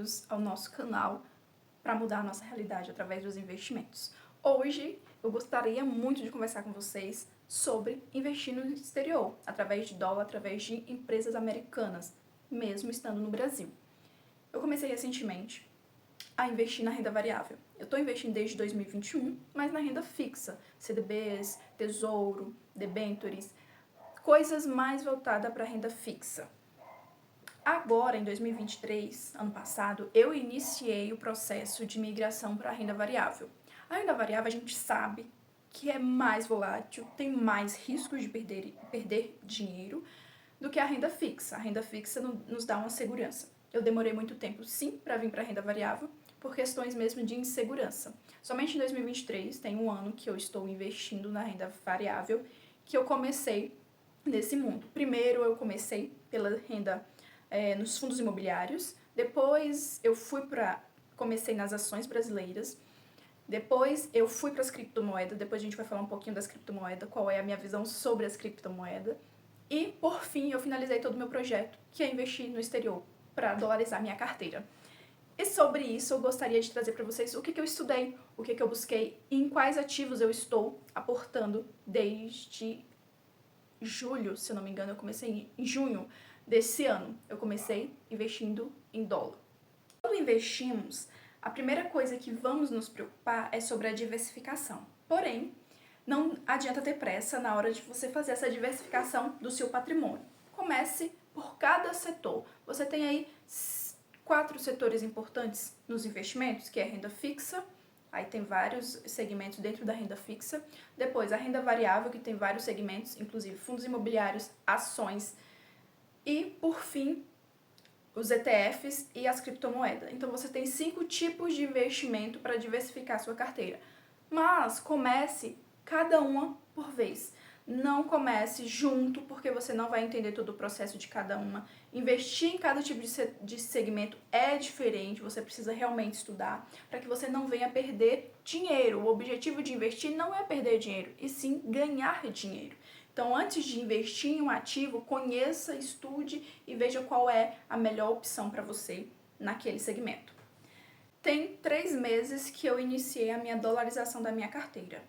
bem-vindos ao nosso canal para mudar a nossa realidade através dos investimentos. Hoje eu gostaria muito de conversar com vocês sobre investir no exterior, através de dólar, através de empresas americanas, mesmo estando no Brasil. Eu comecei recentemente a investir na renda variável. Eu estou investindo desde 2021, mas na renda fixa, CDBs, Tesouro, debentures, coisas mais voltadas para a renda fixa. Agora, em 2023, ano passado, eu iniciei o processo de migração para a renda variável. A renda variável a gente sabe que é mais volátil, tem mais riscos de perder dinheiro do que a renda fixa. A renda fixa nos dá uma segurança. Eu demorei muito tempo, sim, para vir para a renda variável, por questões mesmo de insegurança. Somente em 2023, tem um ano que eu estou investindo na renda variável, que eu comecei nesse mundo. Primeiro, eu comecei pela renda nos fundos imobiliários, depois eu comecei nas ações brasileiras, depois eu fui para as criptomoedas, depois a gente vai falar um pouquinho das criptomoedas, qual é a minha visão sobre as criptomoedas, e por fim eu finalizei todo o meu projeto, que é investir no exterior, para dolarizar minha carteira. E sobre isso eu gostaria de trazer para vocês o que eu estudei, o que eu busquei, e em quais ativos eu estou aportando desde julho, se eu não me engano, eu comecei em junho desse ano. Eu comecei investindo em dólar. Quando investimos, a primeira coisa que vamos nos preocupar é sobre a diversificação. Porém, não adianta ter pressa na hora de você fazer essa diversificação do seu patrimônio. Comece por cada setor. Você tem aí 4 setores importantes nos investimentos, que é a renda fixa. Aí tem vários segmentos dentro da renda fixa. Depois, a renda variável, que tem vários segmentos, inclusive fundos imobiliários, ações. E, por fim, os ETFs e as criptomoedas. Então, você tem 5 tipos de investimento para diversificar a sua carteira. Mas comece cada uma por vez. Não comece junto, porque você não vai entender todo o processo de cada uma. Investir em cada tipo de segmento é diferente, você precisa realmente estudar, para que você não venha perder dinheiro. O objetivo de investir não é perder dinheiro, e sim ganhar dinheiro. Então, antes de investir em um ativo, conheça, estude e veja qual é a melhor opção para você naquele segmento. Tem 3 meses que eu iniciei a minha dolarização da minha carteira.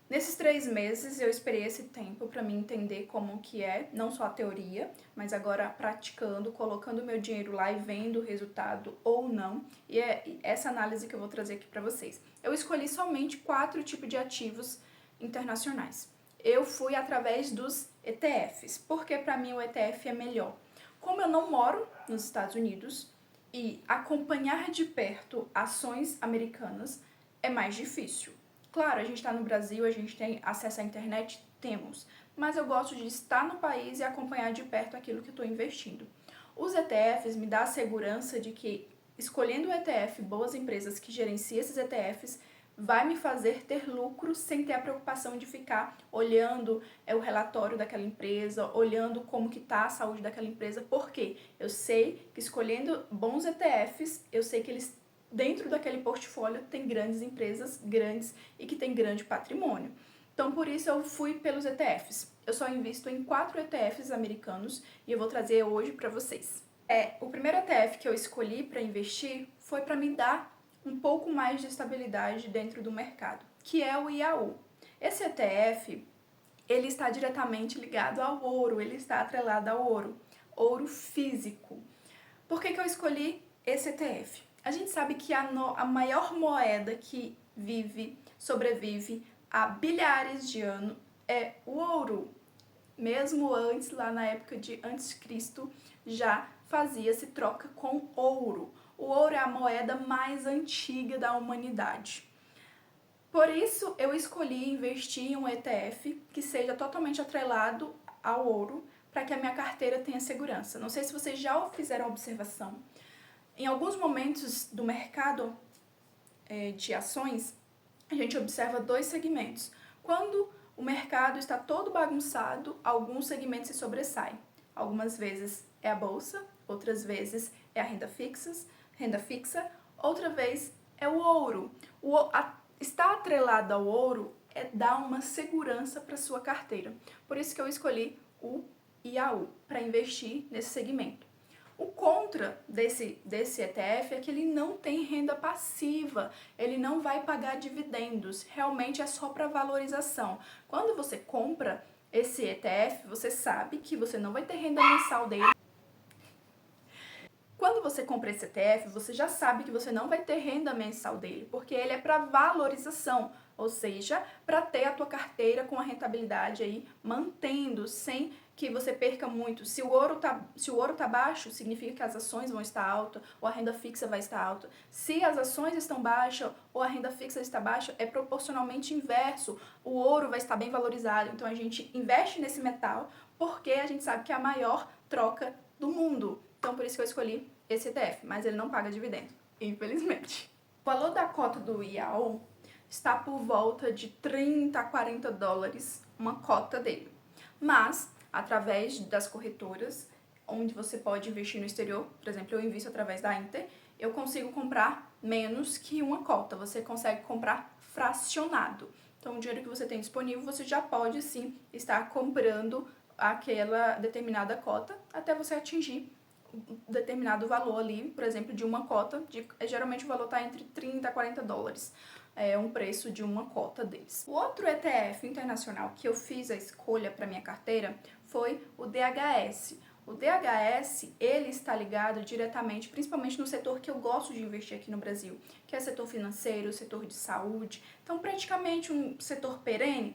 Nesses 3 meses eu esperei esse tempo para me entender como que é, não só a teoria, mas agora praticando, colocando meu dinheiro lá e vendo o resultado ou não. E é essa análise que eu vou trazer aqui para vocês. Eu escolhi somente 4 tipos de ativos internacionais. Eu fui através dos ETFs, porque para mim o ETF é melhor. Como eu não moro nos Estados Unidos e acompanhar de perto ações americanas é mais difícil. Claro, a gente está no Brasil, a gente tem acesso à internet, temos, mas eu gosto de estar no país e acompanhar de perto aquilo que estou investindo. Os ETFs me dão a segurança de que, escolhendo o ETF, boas empresas que gerenciam esses ETFs, vai me fazer ter lucro sem ter a preocupação de ficar olhando o relatório daquela empresa, olhando como que está a saúde daquela empresa, porque eu sei que escolhendo bons ETFs, eu sei que eles dentro daquele portfólio tem grandes empresas, grandes e que tem grande patrimônio. Então, por isso eu fui pelos ETFs. Eu só invisto em 4 ETFs americanos e eu vou trazer hoje para vocês. O primeiro ETF que eu escolhi para investir foi para me dar um pouco mais de estabilidade dentro do mercado, que é o IAU. Esse ETF, ele está diretamente ligado ao ouro, ele está atrelado ao ouro físico. Por que eu escolhi esse ETF? A gente sabe que a maior moeda que sobrevive há bilhares de anos é o ouro. Mesmo antes, lá na época de antes de Cristo, já fazia-se troca com ouro. O ouro é a moeda mais antiga da humanidade. Por isso, eu escolhi investir em um ETF que seja totalmente atrelado ao ouro, para que a minha carteira tenha segurança. Não sei se vocês já fizeram a observação. Em alguns momentos do mercado de ações, a gente observa 2 segmentos. Quando o mercado está todo bagunçado, alguns segmentos se sobressaem. Algumas vezes é a bolsa, outras vezes é a renda fixa, outra vez é o ouro. Estar atrelado ao ouro dar uma segurança para sua carteira. Por isso que eu escolhi o IAU, para investir nesse segmento. O contra desse ETF é que ele não tem renda passiva, ele não vai pagar dividendos, realmente é só para valorização. Quando você compra esse ETF, você sabe que você não vai ter renda mensal dele. Quando você compra esse ETF, você já sabe que você não vai ter renda mensal dele, porque ele é para valorização, ou seja, para ter a tua carteira com a rentabilidade aí mantendo, sem que você perca muito. Se o ouro tá baixo, significa que as ações vão estar altas, ou a renda fixa vai estar alta. Se as ações estão baixas, ou a renda fixa está baixa, é proporcionalmente inverso. O ouro vai estar bem valorizado. Então a gente investe nesse metal porque a gente sabe que é a maior troca do mundo. Então por isso que eu escolhi esse ETF, mas ele não paga dividendo, infelizmente. O valor da cota do IAU está por volta de 30 a 40 dólares uma cota dele. Mas, através das corretoras, onde você pode investir no exterior, por exemplo, eu invisto através da Inter, eu consigo comprar menos que uma cota, você consegue comprar fracionado. Então, o dinheiro que você tem disponível, você já pode sim estar comprando aquela determinada cota até você atingir determinado valor ali, por exemplo, de uma cota, geralmente o valor está entre 30 a 40 dólares, é um preço de uma cota deles. O outro ETF internacional que eu fiz a escolha para minha carteira foi o DHS. O DHS, ele está ligado diretamente, principalmente no setor que eu gosto de investir aqui no Brasil, que é o setor financeiro, o setor de saúde, então praticamente um setor perene,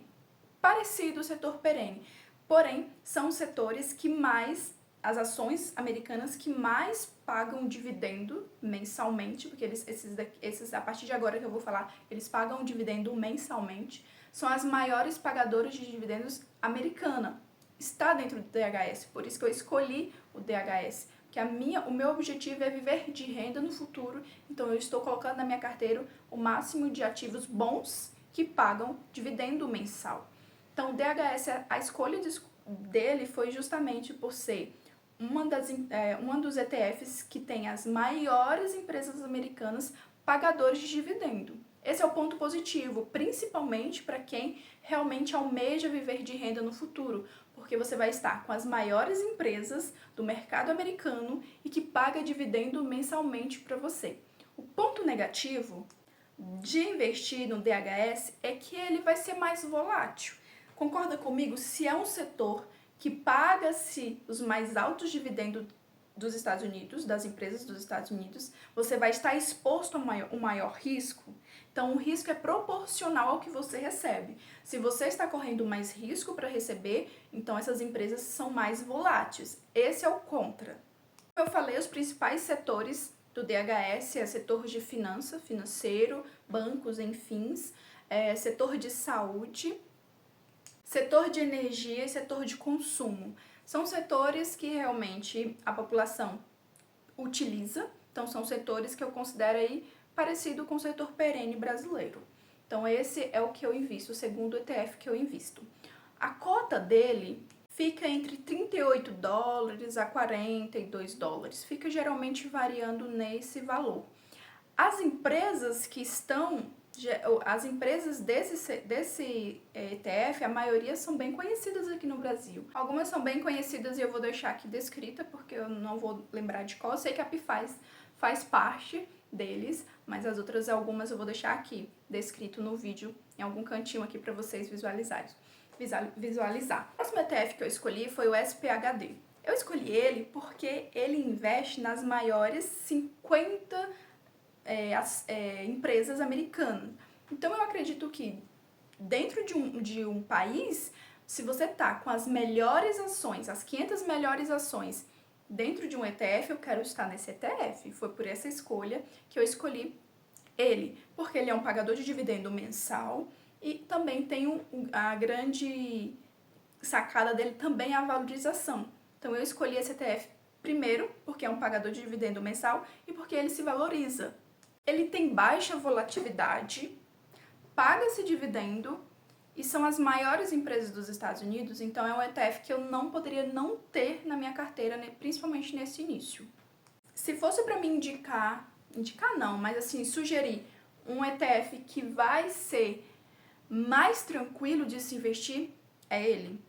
parecido ao setor perene, porém são setores que mais as ações americanas que mais pagam dividendo mensalmente, porque esses a partir de agora que eu vou falar, eles pagam dividendo mensalmente, são as maiores pagadoras de dividendos americana. Está dentro do DHS, por isso que eu escolhi o DHS, que o meu objetivo é viver de renda no futuro, então eu estou colocando na minha carteira o máximo de ativos bons que pagam dividendo mensal. Então o DHS, a escolha dele foi justamente por ser uma dos ETFs que tem as maiores empresas americanas pagadores de dividendo. Esse é o ponto positivo, principalmente para quem realmente almeja viver de renda no futuro, porque você vai estar com as maiores empresas do mercado americano e que paga dividendo mensalmente para você. O ponto negativo de investir no DHS é que ele vai ser mais volátil. Concorda comigo? Se é um setor que paga-se os mais altos dividendos dos Estados Unidos, das empresas dos Estados Unidos, você vai estar exposto a um maior risco. Então, o risco é proporcional ao que você recebe. Se você está correndo mais risco para receber, então essas empresas são mais voláteis. Esse é o contra. Como eu falei, os principais setores do DHS é setor de financeiro, bancos, enfim, setor de saúde, setor de energia e setor de consumo. São setores que realmente a população utiliza, então são setores que eu considero aí parecido com o setor perene brasileiro. Então esse é o que eu invisto, o segundo ETF que eu invisto. A cota dele fica entre 38 dólares a 42 dólares, fica geralmente variando nesse valor. As empresas que estão as empresas desse ETF, a maioria são bem conhecidas aqui no Brasil. Algumas são bem conhecidas e eu vou deixar aqui descrita, porque eu não vou lembrar de qual. Eu sei que a PIFAS faz parte deles, mas as outras algumas eu vou deixar aqui descrito no vídeo, em algum cantinho aqui para vocês visualizar. O próximo ETF que eu escolhi foi o SPHD. Eu escolhi ele porque ele investe nas maiores 50 empresas americanas. Então eu acredito que dentro de um país, se você tá com as melhores ações, as 500 melhores ações dentro de um ETF, eu quero estar nesse ETF. Foi por essa escolha que eu escolhi ele, porque ele é um pagador de dividendo mensal e também tem a grande sacada dele também é a valorização. Então eu escolhi esse ETF primeiro porque é um pagador de dividendo mensal e porque ele se valoriza. Ele tem baixa volatilidade, paga-se dividendo e são as maiores empresas dos Estados Unidos, então é um ETF que eu não poderia não ter na minha carteira, principalmente nesse início. Se fosse para me indicar não, mas assim, sugerir um ETF que vai ser mais tranquilo de se investir, é ele.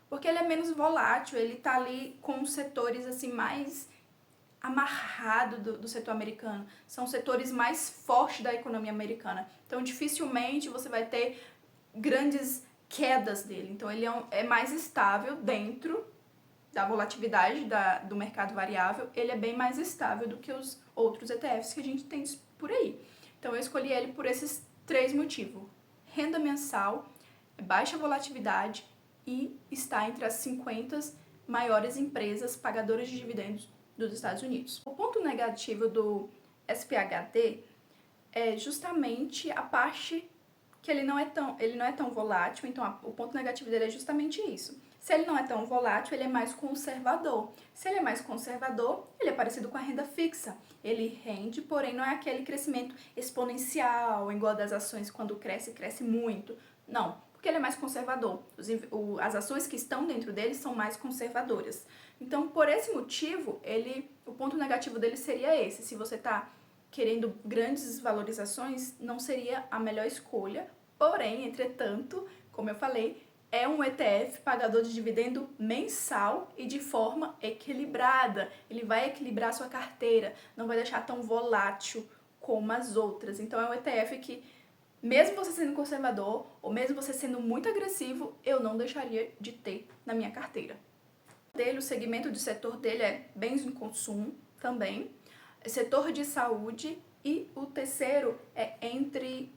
Porque ele é menos volátil, ele tá ali com setores assim mais amarrado do setor americano, são os setores mais fortes da economia americana. Então, dificilmente você vai ter grandes quedas dele. Então, ele é mais estável dentro da volatilidade do mercado variável, ele é bem mais estável do que os outros ETFs que a gente tem por aí. Então, eu escolhi ele por esses 3 motivos. Renda mensal, baixa volatilidade e está entre as 50 maiores empresas pagadoras de dividendos dos Estados Unidos. O ponto negativo do SPHD é justamente a parte que ele não é tão volátil, então o ponto negativo dele é justamente isso. Se ele não é tão volátil, ele é mais conservador. Se ele é mais conservador, ele é parecido com a renda fixa. Ele rende, porém não é aquele crescimento exponencial, igual das ações, quando cresce muito. Não, porque ele é mais conservador. As ações que estão dentro dele são mais conservadoras. Então, por esse motivo, o ponto negativo dele seria esse. Se você está querendo grandes valorizações, não seria a melhor escolha. Porém, entretanto, como eu falei, é um ETF pagador de dividendo mensal e de forma equilibrada. Ele vai equilibrar a sua carteira, não vai deixar tão volátil como as outras. Então, é um ETF que, mesmo você sendo conservador ou mesmo você sendo muito agressivo, eu não deixaria de ter na minha carteira. O segmento de setor dele é bens de consumo também, setor de saúde e o terceiro é entre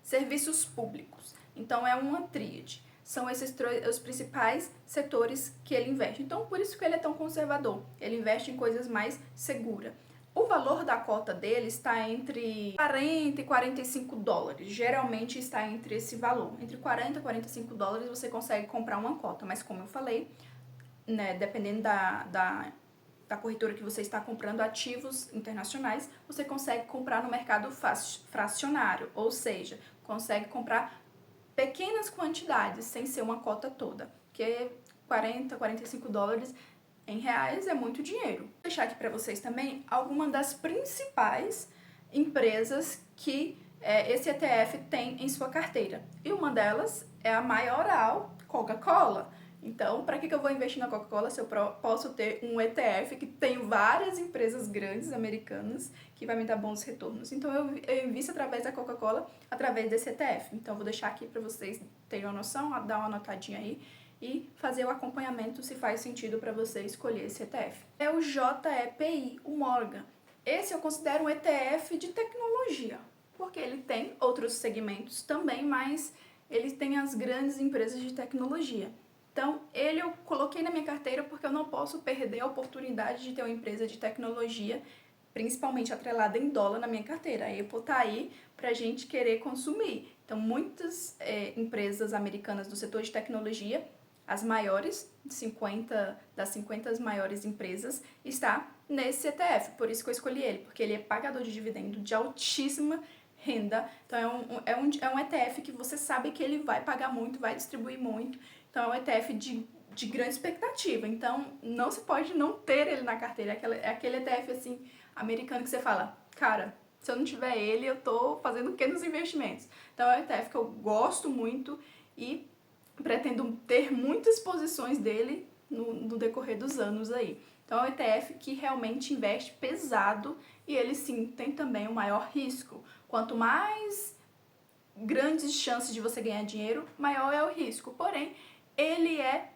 serviços públicos. Então, é uma tríade. São esses os principais setores que ele investe. Então, por isso que ele é tão conservador. Ele investe em coisas mais seguras. O valor da cota dele está entre 40 e 45 dólares. Geralmente está entre esse valor. Entre 40 e 45 dólares você consegue comprar uma cota. Mas como eu falei, né, dependendo da corretora que você está comprando ativos internacionais, você consegue comprar no mercado fracionário, ou seja, consegue comprar pequenas quantidades, sem ser uma cota toda, porque 40, 45 dólares em reais é muito dinheiro. Vou deixar aqui para vocês também algumas das principais empresas que esse ETF tem em sua carteira. E uma delas é a Maioral Coca-Cola. Então, para que eu vou investir na Coca-Cola se eu posso ter um ETF que tem várias empresas grandes americanas que vai me dar bons retornos? Então, eu invisto através da Coca-Cola, através desse ETF. Então, eu vou deixar aqui para vocês terem uma noção, dar uma anotadinha aí e fazer o acompanhamento se faz sentido para você escolher esse ETF. É o JEPI, o Morgan. Esse eu considero um ETF de tecnologia, porque ele tem outros segmentos também, mas ele tem as grandes empresas de tecnologia. Então, ele eu coloquei na minha carteira porque eu não posso perder a oportunidade de ter uma empresa de tecnologia, principalmente atrelada em dólar, na minha carteira. A Apple tá aí pra gente querer consumir. Então, muitas empresas americanas do setor de tecnologia, as maiores, das 50 maiores empresas, está nesse ETF. Por isso que eu escolhi ele, porque ele é pagador de dividendo de altíssima renda. Então, é um ETF que você sabe que ele vai pagar muito, vai distribuir muito. Então, é um ETF de grande expectativa. Então, não se pode não ter ele na carteira. É aquele ETF, assim, americano que você fala, cara, se eu não tiver ele, eu tô fazendo o que nos investimentos? Então, é um ETF que eu gosto muito e pretendo ter muitas posições dele no decorrer dos anos aí. Então, é um ETF que realmente investe pesado e ele, sim, tem também o maior risco. Quanto mais grandes chances de você ganhar dinheiro, maior é o risco. Porém, ele é,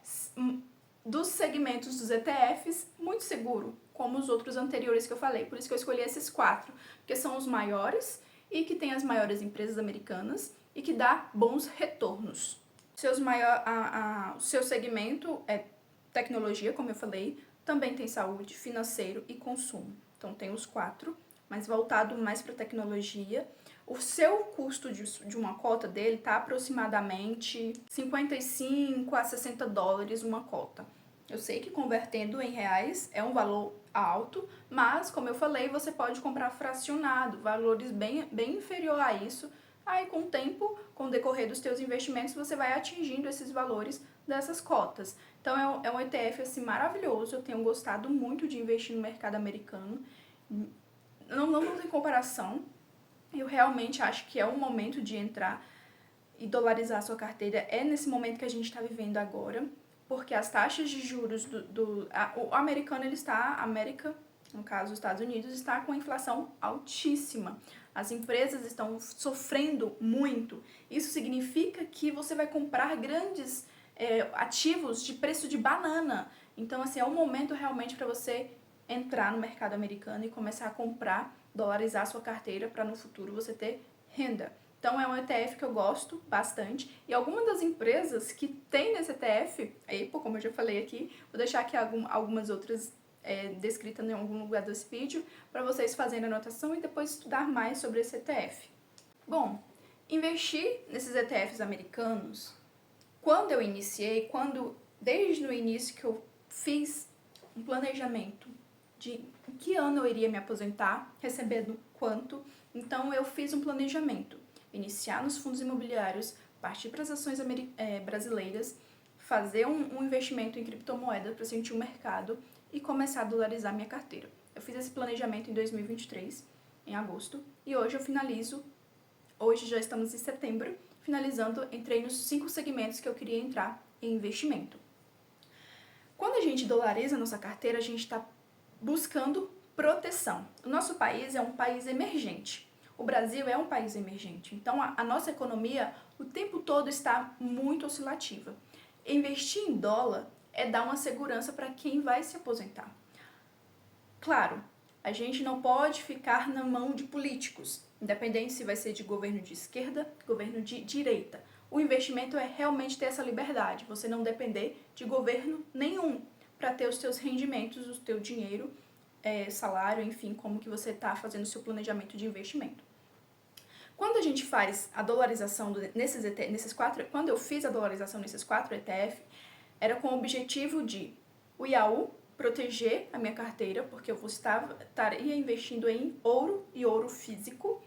dos segmentos dos ETFs, muito seguro, como os outros anteriores que eu falei. Por isso que eu escolhi esses 4, porque são os maiores e que tem as maiores empresas americanas e que dá bons retornos. O seu segmento é tecnologia, como eu falei, também tem saúde, financeiro e consumo. Então tem os 4, mas voltado mais para tecnologia. O seu custo de uma cota dele está aproximadamente 55 a 60 dólares uma cota. Eu sei que convertendo em reais é um valor alto, mas, como eu falei, você pode comprar fracionado, valores bem inferior a isso. Aí, com o tempo, com o decorrer dos seus investimentos, você vai atingindo esses valores dessas cotas. Então, é um ETF assim, maravilhoso. Eu tenho gostado muito de investir no mercado americano. Não tem comparação. Eu realmente acho que é o momento de entrar e dolarizar a sua carteira. É nesse momento que a gente está vivendo agora, porque as taxas de juros o americano, ele está, no caso os Estados Unidos, está com a inflação altíssima. As empresas estão sofrendo muito. Isso significa que você vai comprar grandes ativos de preço de banana. Então, assim, é um momento realmente para você entrar no mercado americano e começar a comprar, dolarizar sua carteira para no futuro você ter renda. Então, é um ETF que eu gosto bastante. E algumas das empresas que tem nesse ETF, aí, como eu já falei aqui, vou deixar aqui algumas outras descritas em algum lugar desse vídeo, para vocês fazerem anotação e depois estudar mais sobre esse ETF. Bom, investir nesses ETFs americanos, quando eu iniciei, desde o início que eu fiz um planejamento de em que ano eu iria me aposentar, recebendo quanto, então eu fiz um planejamento. Iniciar nos fundos imobiliários, partir para as ações brasileiras, fazer um investimento em criptomoeda para sentir o mercado e começar a dolarizar minha carteira. Eu fiz esse planejamento em 2023, em agosto, e hoje eu finalizo, hoje já estamos em setembro, finalizando, entrei nos 5 segmentos que eu queria entrar em investimento. Quando a gente dolariza nossa carteira, a gente está buscando proteção. O nosso país é um país emergente. O Brasil é um país emergente, então a nossa economia o tempo todo está muito oscilativa. Investir em dólar é dar uma segurança para quem vai se aposentar. Claro, a gente não pode ficar na mão de políticos, independente se vai ser de governo de esquerda, governo de direita. O investimento é realmente ter essa liberdade, você não depender de governo nenhum para ter os seus rendimentos, o seu dinheiro, salário, enfim, como que você está fazendo o seu planejamento de investimento. Quando a gente faz a dolarização quando eu fiz a dolarização nesses 4 ETF, era com o objetivo de o Itaú proteger a minha carteira, porque eu estaria investindo em ouro e ouro físico.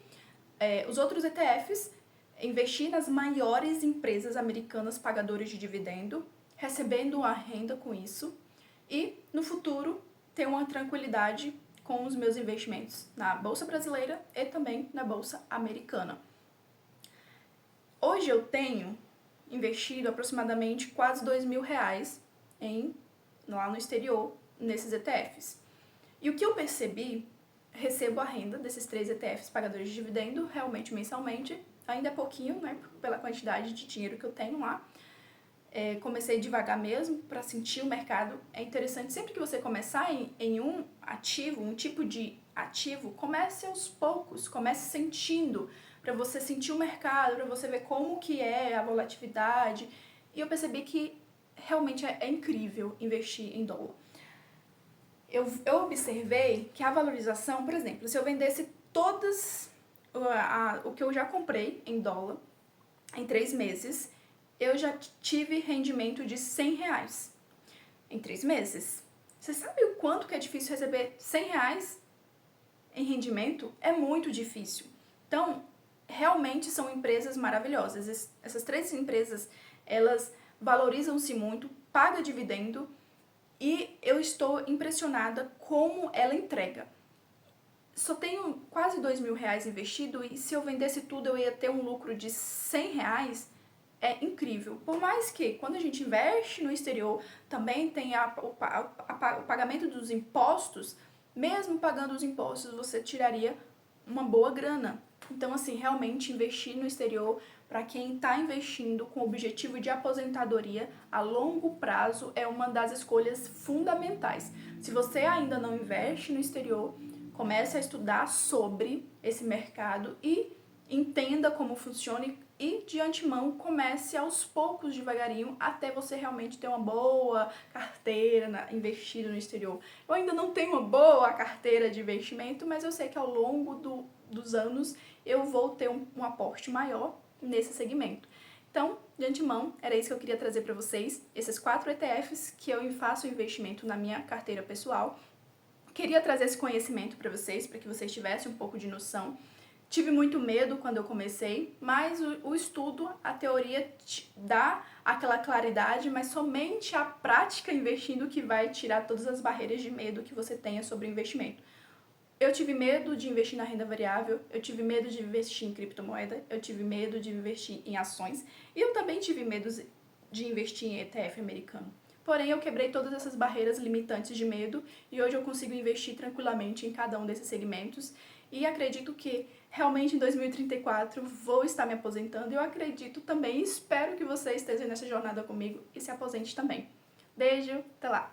Os outros ETFs, investir nas maiores empresas americanas pagadoras de dividendo, recebendo uma renda com isso, e no futuro ter uma tranquilidade com os meus investimentos na Bolsa Brasileira e também na Bolsa Americana. Hoje eu tenho investido aproximadamente quase R$2.000 lá no exterior, nesses ETFs. E o que eu percebi, recebo a renda desses 3 ETFs pagadores de dividendo, realmente mensalmente, ainda é pouquinho, né, pela quantidade de dinheiro que eu tenho lá. Comecei devagar mesmo, para sentir o mercado. É interessante, sempre que você começar em um ativo, um tipo de ativo, comece aos poucos, comece sentindo, para você sentir o mercado, para você ver como que é a volatilidade. E eu percebi que realmente é incrível investir em dólar. Eu observei que a valorização, por exemplo, se eu vendesse o que eu já comprei em dólar em 3 meses, eu já tive rendimento de R$100 em 3 meses. Você sabe o quanto que é difícil receber R$100 em rendimento? É muito difícil. Então, realmente são empresas maravilhosas. Essas 3 empresas, elas valorizam-se muito, pagam dividendo e eu estou impressionada como ela entrega. Só tenho quase R$2.000 investido e se eu vendesse tudo eu ia ter um lucro de R$100. É incrível. Por mais que, quando a gente investe no exterior, também tem o pagamento dos impostos, mesmo pagando os impostos, você tiraria uma boa grana. Então, assim, realmente investir no exterior, para quem está investindo com o objetivo de aposentadoria a longo prazo, é uma das escolhas fundamentais. Se você ainda não investe no exterior, comece a estudar sobre esse mercado e entenda como funciona e de antemão comece aos poucos, devagarinho, até você realmente ter uma boa carteira investida no exterior. Eu ainda não tenho uma boa carteira de investimento, mas eu sei que ao longo dos anos eu vou ter um aporte maior nesse segmento. Então, de antemão, era isso que eu queria trazer para vocês, esses 4 ETFs que eu faço investimento na minha carteira pessoal. Queria trazer esse conhecimento para vocês, para que vocês tivessem um pouco de noção. Tive muito medo quando eu comecei, mas o estudo, a teoria dá aquela claridade, mas somente a prática investindo que vai tirar todas as barreiras de medo que você tenha sobre investimento. Eu tive medo de investir na renda variável, eu tive medo de investir em criptomoeda, eu tive medo de investir em ações e eu também tive medo de investir em ETF americano. Porém, eu quebrei todas essas barreiras limitantes de medo e hoje eu consigo investir tranquilamente em cada um desses segmentos. E acredito que realmente em 2034 vou estar me aposentando. E eu acredito também, espero que você esteja nessa jornada comigo e se aposente também. Beijo, até lá!